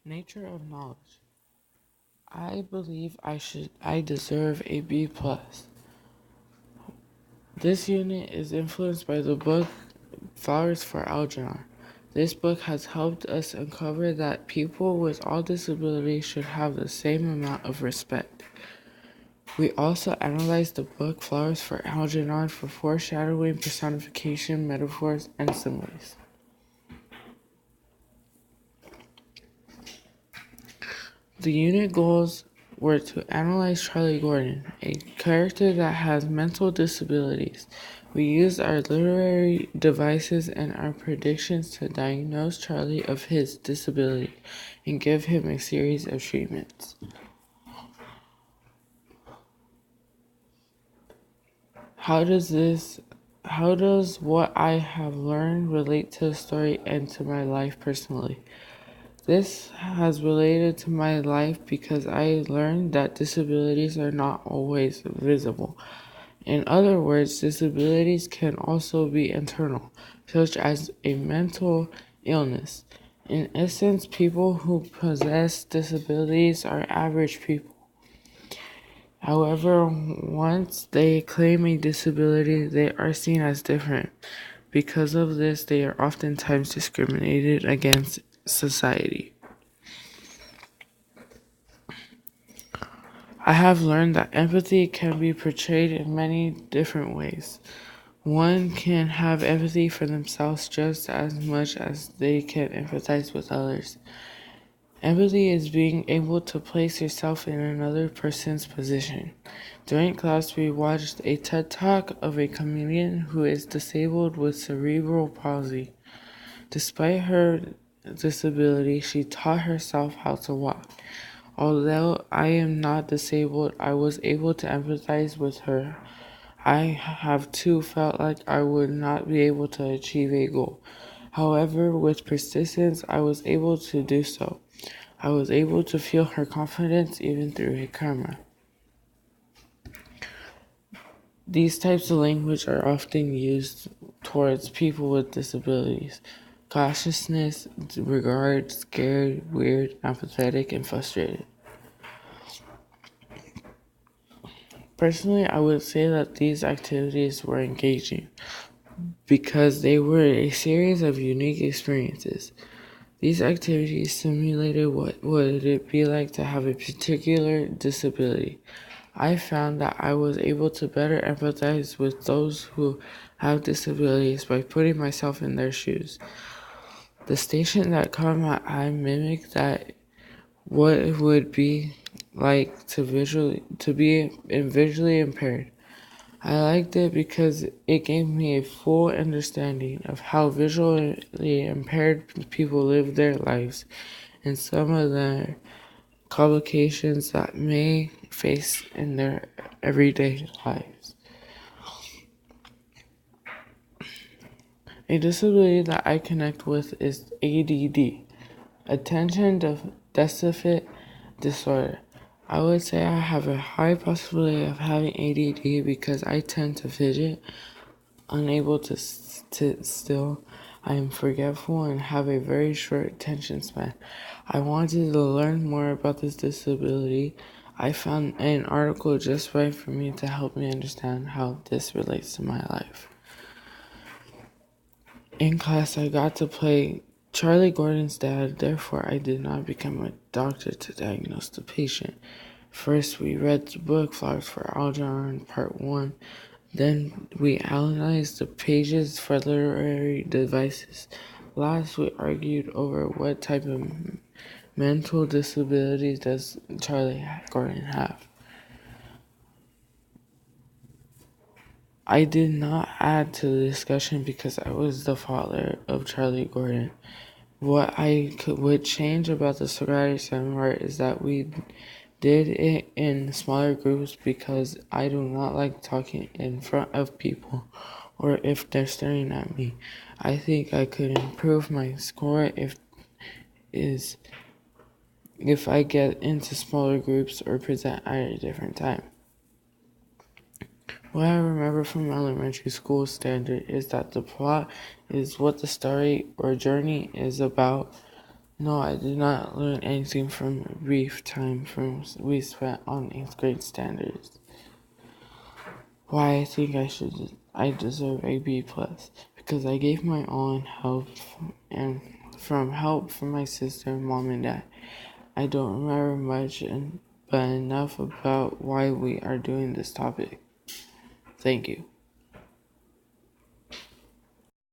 Nature of knowledge. I believe I deserve a B plus. This unit is influenced by the book Flowers for Algernon. This book has helped us uncover that people with all disabilities should have the same amount of respect. We also analyzed the book Flowers for Algernon for foreshadowing, personification, metaphors, and similes. The unit goals were to analyze Charlie Gordon, a character that has mental disabilities. We used our literary devices and our predictions to diagnose Charlie of his disability and give him a series of treatments. How does what I have learned relate to the story and to my life personally? This has related to my life because I learned that disabilities are not always visible. In other words, disabilities can also be internal, such as a mental illness. In essence, people who possess disabilities are average people. However, once they claim a disability, they are seen as different. Because of this, they are oftentimes discriminated against society. I have learned that empathy can be portrayed in many different ways. One can have empathy for themselves just as much as they can empathize with others. Empathy is being able to place yourself in another person's position. During class, we watched a TED Talk of a comedian who is disabled with cerebral palsy. Despite her disability, she taught herself how to walk. Although I am not disabled, I was able to empathize with her. I have too felt like I would not be able to achieve a goal. However, with persistence, I was able to do so. I was able to feel her confidence even through a camera. These types of language are often used towards people with disabilities. Cautiousness, regard, scared, weird, apathetic, and frustrated. Personally, I would say that these activities were engaging because they were a series of unique experiences. These activities simulated what would it be like to have a particular disability. I found that I was able to better empathize with those who have disabilities by putting myself in their shoes. The station that caught I mimicked that what it would be like to be visually impaired. I liked it because it gave me a full understanding of how visually impaired people live their lives and some of the complications that may face in their everyday lives. A disability that I connect with is ADD, Attention Deficit Disorder. I would say I have a high possibility of having ADD because I tend to fidget, unable to sit still. I am forgetful and have a very short attention span. I wanted to learn more about this disability. I found an article just right for me to help me understand how this relates to my life. In class, I got to play Charlie Gordon's dad, therefore, I did not become a doctor to diagnose the patient. First, we read the book Flowers for Algernon, Part 1. Then, we analyzed the pages for literary devices. Last, we argued over what type of mental disabilities does Charlie Gordon have. I did not add to the discussion because I was the father of Charlie Gordon. What would change about the Socratic seminar is that we did it in smaller groups because I do not like talking in front of people or if they're staring at me. I think I could improve my score is if I get into smaller groups or present at a different time. What I remember from elementary school standard is that the plot is what the story or journey is about. No, I did not learn anything from brief time from we spent on 8th grade standards. Why I think I deserve a B plus because I gave my all in help and from help from my sister, mom, and dad. I don't remember much, but enough about why we are doing this topic. Thank you.